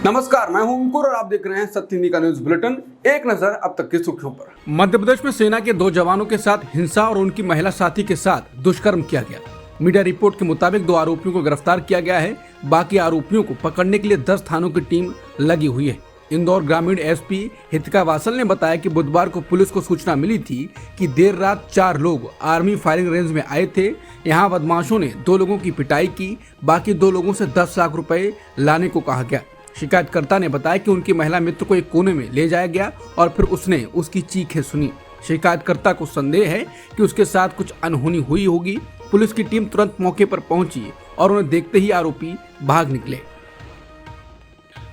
नमस्कार, मैं हूं अंकुर और आप देख रहे हैं सत्य हिंदी का न्यूज बुलेटिन। एक नजर अब तक की सुर्खियों पर। मध्य प्रदेश में सेना के 2 जवानों के साथ हिंसा और उनकी महिला साथी के साथ दुष्कर्म किया गया। मीडिया रिपोर्ट के मुताबिक 2 आरोपियों को गिरफ्तार किया गया है। बाकी आरोपियों को पकड़ने के लिए 10 थानों की टीम लगी हुई है। इंदौर ग्रामीण एसपी हितिका वासल ने बताया कि बुधवार को पुलिस को सूचना मिली थी कि देर रात 4 लोग आर्मी फायरिंग रेंज में आए थे। यहाँ बदमाशों ने 2 लोगों की पिटाई की। बाकी 2 लोगों से 10 लाख रुपए लाने को कहा गया। शिकायतकर्ता ने बताया कि उनकी महिला मित्र को एक कोने में ले जाया गया और फिर उसने उसकी चीखें सुनी। शिकायतकर्ता को संदेह है कि उसके साथ कुछ अनहोनी हुई होगी। पुलिस की टीम तुरंत मौके पर पहुंची और उन्हें देखते ही आरोपी भाग निकले।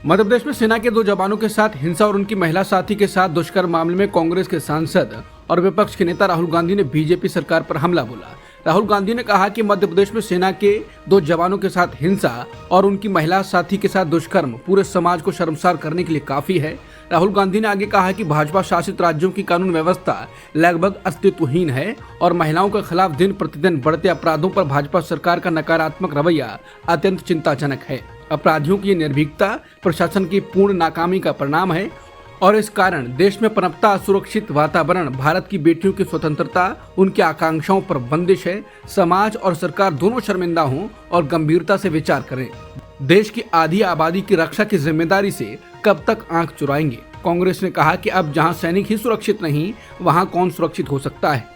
मध्य प्रदेश में सेना के 2 जवानों के साथ हिंसा और उनकी महिला साथी के साथ दुष्कर्म मामले में कांग्रेस के सांसद और विपक्ष के नेता राहुल गांधी ने बीजेपी सरकार पर हमला बोला। राहुल गांधी ने कहा कि मध्य प्रदेश में सेना के 2 जवानों के साथ हिंसा और उनकी महिला साथी के साथ दुष्कर्म पूरे समाज को शर्मसार करने के लिए काफी है। राहुल गांधी ने आगे कहा कि भाजपा शासित राज्यों की कानून व्यवस्था लगभग अस्तित्वहीन है और महिलाओं के खिलाफ दिन प्रतिदिन बढ़ते अपराधों पर भाजपा सरकार का नकारात्मक रवैया अत्यंत चिंताजनक है। अपराधियों की निर्भीकता प्रशासन की पूर्ण नाकामी का परिणाम है और इस कारण देश में पनपता असुरक्षित वातावरण भारत की बेटियों की स्वतंत्रता, उनकी आकांक्षाओं पर बंदिश है। समाज और सरकार दोनों शर्मिंदा हों और गंभीरता से विचार करें। देश की आधी आबादी की रक्षा की जिम्मेदारी से कब तक आंख चुराएंगे। कांग्रेस ने कहा कि अब जहां सैनिक ही सुरक्षित नहीं, वहां कौन सुरक्षित हो सकता है।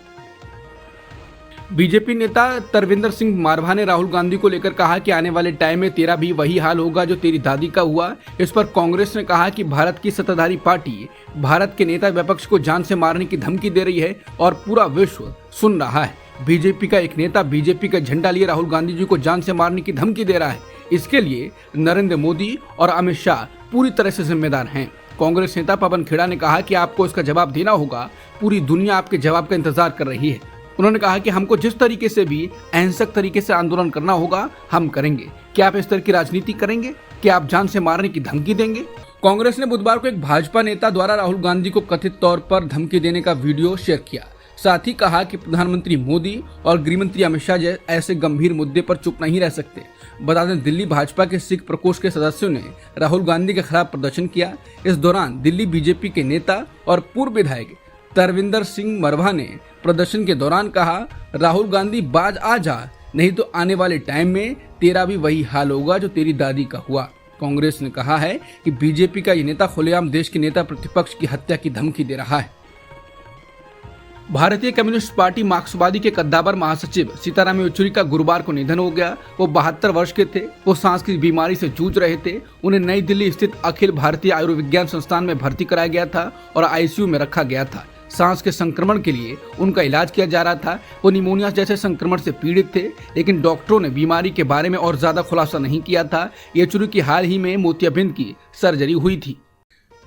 बीजेपी नेता तरविंदर सिंह मारवा ने राहुल गांधी को लेकर कहा कि आने वाले टाइम में तेरा भी वही हाल होगा जो तेरी दादी का हुआ। इस पर कांग्रेस ने कहा कि भारत की सत्ताधारी पार्टी भारत के नेता विपक्ष को जान से मारने की धमकी दे रही है और पूरा विश्व सुन रहा है। बीजेपी का एक नेता बीजेपी का झंडा लिए राहुल गांधी जी को जान से मारने की धमकी दे रहा है। इसके लिए नरेंद्र मोदी और अमित शाह पूरी तरह से जिम्मेदार हैं। कांग्रेस नेता पवन खेड़ा ने कहा कि आपको इसका जवाब देना होगा। पूरी दुनिया आपके जवाब का इंतजार कर रही है। उन्होंने कहा कि हमको जिस तरीके से भी अहिंसक तरीके से आंदोलन करना होगा हम करेंगे। क्या आप इस तरह की राजनीति करेंगे? क्या आप जान से मारने की धमकी देंगे? कांग्रेस ने बुधवार को एक भाजपा नेता द्वारा राहुल गांधी को कथित तौर पर धमकी देने का वीडियो शेयर किया। साथ ही कहा कि प्रधानमंत्री मोदी और गृहमंत्री अमित शाह ऐसे गंभीर मुद्दे पर चुप नहीं रह सकते। बता दें, दिल्ली भाजपा के सिख प्रकोष्ठ के सदस्यों ने राहुल गांधी के खिलाफ प्रदर्शन किया। इस दौरान दिल्ली बीजेपी के नेता और पूर्व विधायक तरविंदर सिंह मारवा ने प्रदर्शन के दौरान कहा, राहुल गांधी बाज आ जा, नहीं तो आने वाले टाइम में तेरा भी वही हाल होगा जो तेरी दादी का हुआ। कांग्रेस ने कहा है कि बीजेपी का ये नेता खुलेआम देश के नेता प्रतिपक्ष की हत्या की धमकी दे रहा है। भारतीय कम्युनिस्ट पार्टी मार्क्सवादी के कद्दावर महासचिव सीताराम येचुरी का गुरुवार को निधन हो गया। वो 72 वर्ष के थे। वो सांस की बीमारी से जूझ रहे थे। उन्हें नई दिल्ली स्थित अखिल भारतीय आयुर्विज्ञान संस्थान में भर्ती कराया गया था और आईसीयू में रखा गया था। सांस के संक्रमण के लिए उनका इलाज किया जा रहा था। वो निमोनिया जैसे संक्रमण से पीड़ित थे, लेकिन डॉक्टरों ने बीमारी के बारे में और ज्यादा खुलासा नहीं किया था। येचुरी की हाल ही में मोतियाबिंद की सर्जरी हुई थी।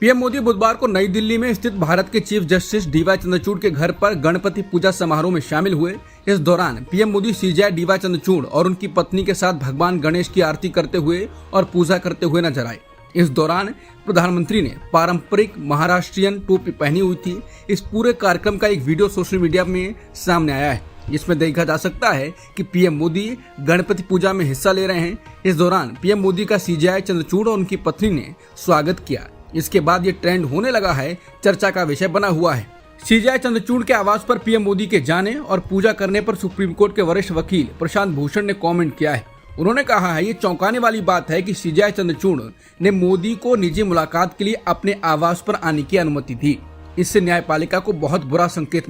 पीएम मोदी बुधवार को नई दिल्ली में स्थित भारत के चीफ जस्टिस डीवाई चंद्रचूड़ के घर पर गणपति पूजा समारोह में शामिल हुए। इस दौरान PM Modi CJI DY Chandrachud और उनकी पत्नी के साथ भगवान गणेश की आरती करते हुए और पूजा करते हुए नजर आए। इस दौरान प्रधानमंत्री ने पारंपरिक महाराष्ट्रियन टोपी पहनी हुई थी। इस पूरे कार्यक्रम का एक वीडियो सोशल मीडिया में सामने आया है। इसमें देखा जा सकता है कि पीएम मोदी गणपति पूजा में हिस्सा ले रहे हैं। इस दौरान पीएम मोदी का सीजेआई चंद्रचूड़ और उनकी पत्नी ने स्वागत किया। इसके बाद ये ट्रेंड होने लगा है, चर्चा का विषय बना हुआ है। सीजेआई चंद्रचूड़ के आवास पर पीएम मोदी के जाने और पूजा करने पर सुप्रीम कोर्ट के वरिष्ठ वकील प्रशांत भूषण ने कमेंट किया है। उन्होंने कहा है, ये चौंकाने वाली बात है कि सीजेआई चंद्रचूड़ ने मोदी को निजी मुलाकात के लिए अपने आवास पर आने की अनुमति दी। इससे न्यायपालिका को बहुत बुरा संकेत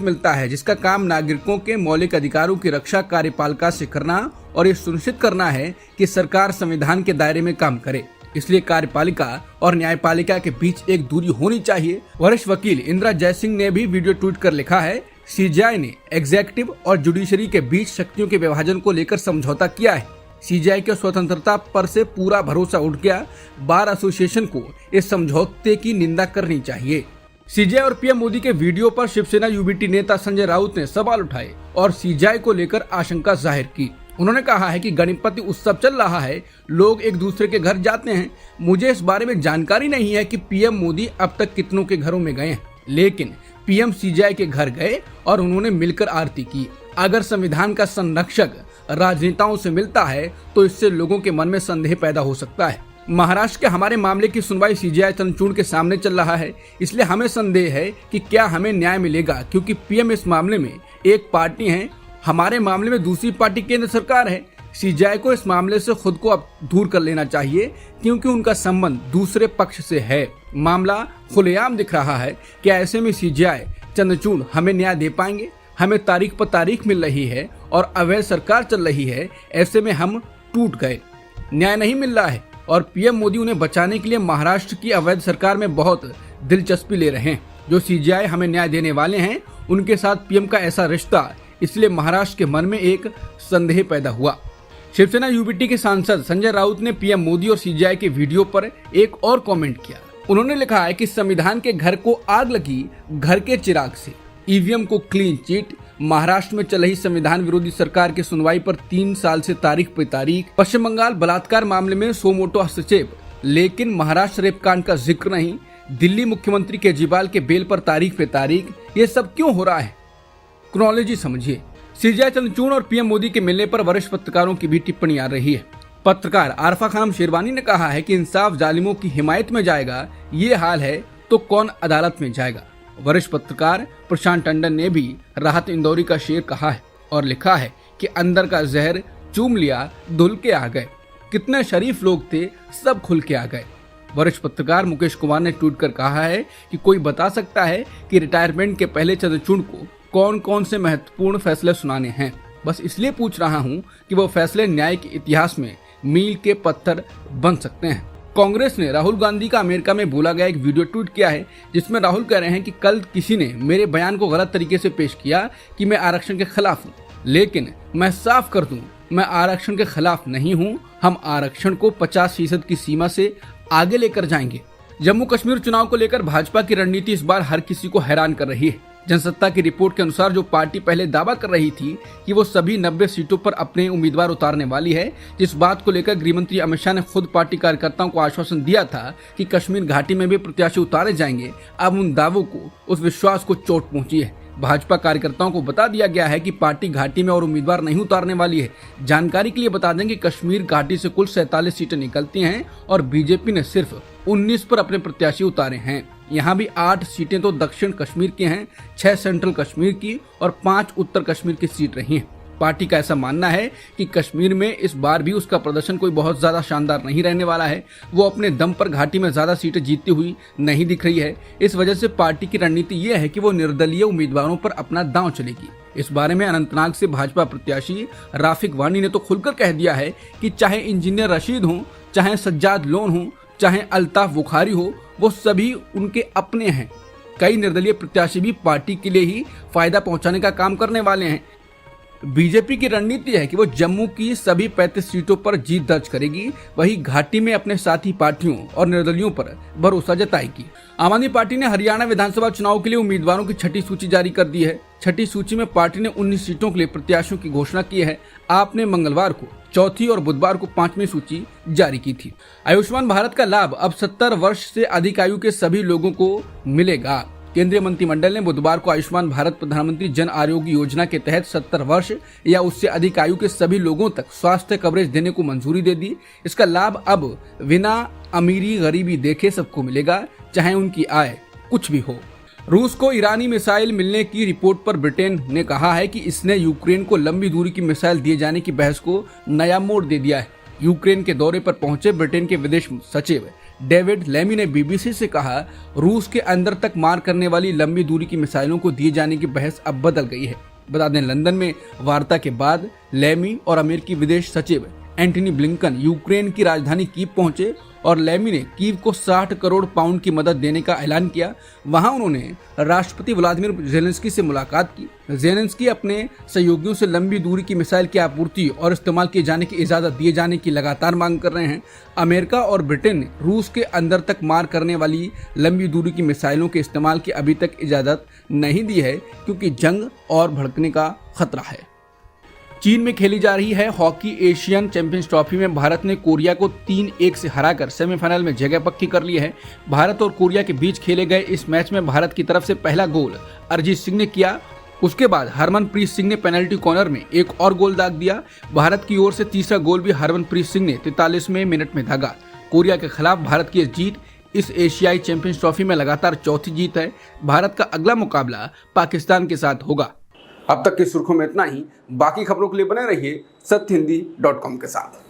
मिलता है, जिसका काम नागरिकों के मौलिक अधिकारों की रक्षा कार्यपालिका से करना और ये सुनिश्चित करना है कि सरकार संविधान के दायरे में काम करे। इसलिए कार्यपालिका और न्यायपालिका के बीच एक दूरी होनी चाहिए। वरिष्ठ वकील इंदिरा जयसिंह ने भी वीडियो ट्वीट कर लिखा है, सीजेआई ने एग्जीक्यूटिव और जुडिशरी के बीच शक्तियों के विभाजन को लेकर समझौता किया है। सीजेआई की स्वतंत्रता पर से पूरा भरोसा उठ गया। बार एसोसिएशन को इस समझौते की निंदा करनी चाहिए। सीजेआई और पीएम मोदी के वीडियो पर शिवसेना यूबीटी नेता संजय राउत ने सवाल उठाए और सीजेआई को लेकर आशंका जाहिर की। उन्होंने कहा है कि गणपति उत्सव चल रहा है, लोग एक दूसरे के घर जाते हैं। मुझे इस बारे में जानकारी नहीं है कि पीएम मोदी अब तक कितनों के घरों में गए हैं, लेकिन पीएम सीजेआई के घर गए और उन्होंने मिलकर आरती की। अगर संविधान का संरक्षक राजनेताओं से मिलता है तो इससे लोगों के मन में संदेह पैदा हो सकता है। महाराष्ट्र के हमारे मामले की सुनवाई सीजीआई चंद्रचूड़ के सामने चल रहा है, इसलिए हमें संदेह है कि क्या हमें न्याय मिलेगा, क्योंकि पीएम इस मामले में एक पार्टी है, हमारे मामले में दूसरी पार्टी केंद्र सरकार है। सीजीआई को इस मामले से खुद को अब दूर कर लेना चाहिए, क्योंकि उनका संबंध दूसरे पक्ष से है। मामला खुलेआम दिख रहा है कि ऐसे में सीजीआई चंद्रचूड़ हमें न्याय दे पाएंगे। हमें तारीख पर तारीख मिल रही है और अवैध सरकार चल रही है, ऐसे में हम टूट गए, न्याय नहीं मिल रहा है और पीएम मोदी उन्हें बचाने के लिए महाराष्ट्र की अवैध सरकार में बहुत दिलचस्पी ले रहे हैं। जो सीजीआई हमें न्याय देने वाले हैं उनके साथ पीएम का ऐसा रिश्ता, इसलिए महाराष्ट्र के मन में एक संदेह पैदा हुआ। शिवसेना यूबीटी के सांसद संजय राउत ने पीएम मोदी और सीजीआई के वीडियो पर एक और कमेंट किया। उन्होंने लिखा है कि संविधान के घर को आग लगी घर के चिराग से, ईवीएम को क्लीन चिट। महाराष्ट्र में चल रही संविधान विरोधी सरकार की सुनवाई पर 3 साल से तारीख पे तारीख। पश्चिम बंगाल बलात्कार मामले में सो मोटो हस्तक्षेप, लेकिन महाराष्ट्र रेप कांड का जिक्र नहीं। दिल्ली मुख्यमंत्री केजरीवाल के बेल पर तारीख पे तारीख। ये सब क्यों हो रहा है? क्रोनोलॉजी समझिए। सीजीआई चंद्रचूड़ और पीएम मोदी के मिलने पर वरिष्ठ पत्रकारों की भी टिप्पणी आ रही है। पत्रकार आरफा खानम शेरवानी ने कहा है कि इंसाफ जालिमों की हिमायत में जाएगा, ये हाल है तो कौन अदालत में जाएगा। वरिष्ठ पत्रकार प्रशांत टंडन ने भी राहत इंदौरी का शेर कहा है और लिखा है कि अंदर का जहर चूम लिया, धुल के आ गए। कितने शरीफ लोग थे, सब खुल के आ गए। वरिष्ठ पत्रकार मुकेश कुमार ने ट्वीट कर कहा है कि कोई बता सकता है कि रिटायरमेंट के पहले चंद्रचूड़ को कौन कौन से महत्वपूर्ण फैसले सुनाने हैं। बस इसलिए पूछ रहा हूं कि वो फैसले न्याय के इतिहास में मील के पत्थर बन सकते हैं। कांग्रेस ने राहुल गांधी का अमेरिका में बोला गया एक वीडियो ट्वीट किया है, जिसमें राहुल कह रहे हैं कि कल किसी ने मेरे बयान को गलत तरीके से पेश किया कि मैं आरक्षण के खिलाफ हूँ, लेकिन मैं साफ कर दूं, मैं आरक्षण के खिलाफ नहीं हूँ। हम आरक्षण को 50% की सीमा से आगे लेकर जाएंगे। जम्मू कश्मीर चुनाव को लेकर भाजपा की रणनीति इस बार हर किसी को हैरान कर रही है। जनसत्ता की रिपोर्ट के अनुसार जो पार्टी पहले दावा कर रही थी कि वो सभी 90 सीटों पर अपने उम्मीदवार उतारने वाली है, जिस बात को लेकर गृहमंत्री अमित शाह ने खुद पार्टी कार्यकर्ताओं को आश्वासन दिया था कि कश्मीर घाटी में भी प्रत्याशी उतारे जाएंगे, अब उन दावों को, उस विश्वास को चोट पहुंची है। भाजपा कार्यकर्ताओं को बता दिया गया है कि पार्टी घाटी में और उम्मीदवार नहीं उतारने वाली है। जानकारी के लिए बता दें कि कश्मीर घाटी से कुल 47 सीटें निकलती हैं और बीजेपी ने सिर्फ 19 पर अपने प्रत्याशी उतारे हैं। यहाँ भी 8 सीटें तो दक्षिण कश्मीर की हैं, 6 सेंट्रल कश्मीर की और 5 उत्तर कश्मीर की सीट रही हैं। पार्टी का ऐसा मानना है कि कश्मीर में इस बार भी उसका प्रदर्शन कोई बहुत ज्यादा शानदार नहीं रहने वाला है। वो अपने दम पर घाटी में ज्यादा सीटें जीतती हुई नहीं दिख रही है। इस वजह से पार्टी की रणनीति ये है कि वो निर्दलीय उम्मीदवारों पर अपना दांव चलेगी। इस बारे में अनंतनाग से भाजपा प्रत्याशी राफिक वानी ने तो खुलकर कह दिया है कि चाहे इंजीनियर रशीद हो, चाहे सज्जाद लोन हो, चाहे अल्ताफ बुखारी हो, वो सभी उनके अपने हैं। कई निर्दलीय प्रत्याशी भी पार्टी के लिए ही फायदा पहुंचाने का काम करने वाले हैं। बीजेपी की रणनीति है कि वो जम्मू की सभी 35 सीटों पर जीत दर्ज करेगी, वही घाटी में अपने साथी पार्टियों और निर्दलियों पर भरोसा जताएगी। आम आदमी पार्टी ने हरियाणा विधानसभा चुनाव के लिए उम्मीदवारों की छठी सूची जारी कर दी है। छठी सूची में पार्टी ने 19 सीटों के लिए प्रत्याशियों की घोषणा की है। आपने मंगलवार को चौथी और बुधवार को 5वीं सूची जारी की थी। आयुष्मान भारत का लाभ अब 70 वर्ष से अधिक आयु के सभी लोगों को मिलेगा। केंद्रीय मंत्रिमंडल ने बुधवार को आयुष्मान भारत प्रधानमंत्री जन आरोग्य योजना के तहत 70 वर्ष या उससे अधिक आयु के सभी लोगों तक स्वास्थ्य कवरेज देने को मंजूरी दे दी। इसका लाभ अब बिना अमीरी गरीबी देखे सबको मिलेगा, चाहे उनकी आय कुछ भी हो। रूस को ईरानी मिसाइल मिलने की रिपोर्ट पर ब्रिटेन ने कहा है कि इसने यूक्रेन को लंबी दूरी की मिसाइल दिए जाने की बहस को नया मोड़ दे दिया है। यूक्रेन के दौरे पर पहुंचे ब्रिटेन के विदेश सचिव डेविड लेमी ने बीबीसी से कहा, रूस के अंदर तक मार करने वाली लंबी दूरी की मिसाइलों को दिए जाने की बहस अब बदल गई है। बता दें, लंदन में वार्ता के बाद लेमी और अमेरिकी विदेश सचिव एंटनी ब्लिंकन यूक्रेन की राजधानी कीव पहुंचे और लेमी ने कीव को 60 करोड़ पाउंड की मदद देने का ऐलान किया। वहां उन्होंने राष्ट्रपति व्लादिमीर जेलेंस्की से मुलाकात की। जेलेंस्की अपने सहयोगियों से लंबी दूरी की मिसाइल की आपूर्ति और इस्तेमाल किए जाने की इजाजत दिए जाने की लगातार मांग कर रहे हैं। अमेरिका और ब्रिटेन ने रूस के अंदर तक मार करने वाली लंबी दूरी की मिसाइलों के इस्तेमाल की अभी तक इजाजत नहीं दी है, क्योंकि जंग और भड़कने का खतरा है। चीन में खेली जा रही है हॉकी एशियन चैंपियंस ट्रॉफी में भारत ने कोरिया को 3-1 से हराकर सेमीफाइनल में जगह पक्की कर ली है। भारत और कोरिया के बीच खेले गए इस मैच में भारत की तरफ से पहला गोल अरिजीत सिंह ने किया उसके बाद हरमनप्रीत सिंह ने पेनल्टी कॉर्नर में एक और गोल दाग दिया। भारत की ओर से तीसरा गोल भी हरमनप्रीत सिंह ने 43वें मिनट में दागा। कोरिया के खिलाफ भारत की जीत इस एशियाई चैंपियंस ट्रॉफी में लगातार चौथी जीत है। भारत का अगला मुकाबला पाकिस्तान के साथ होगा। अब तक की सुर्खियों में इतना ही। बाकी खबरों के लिए बने रहिए सत्यहिंदी.com के साथ।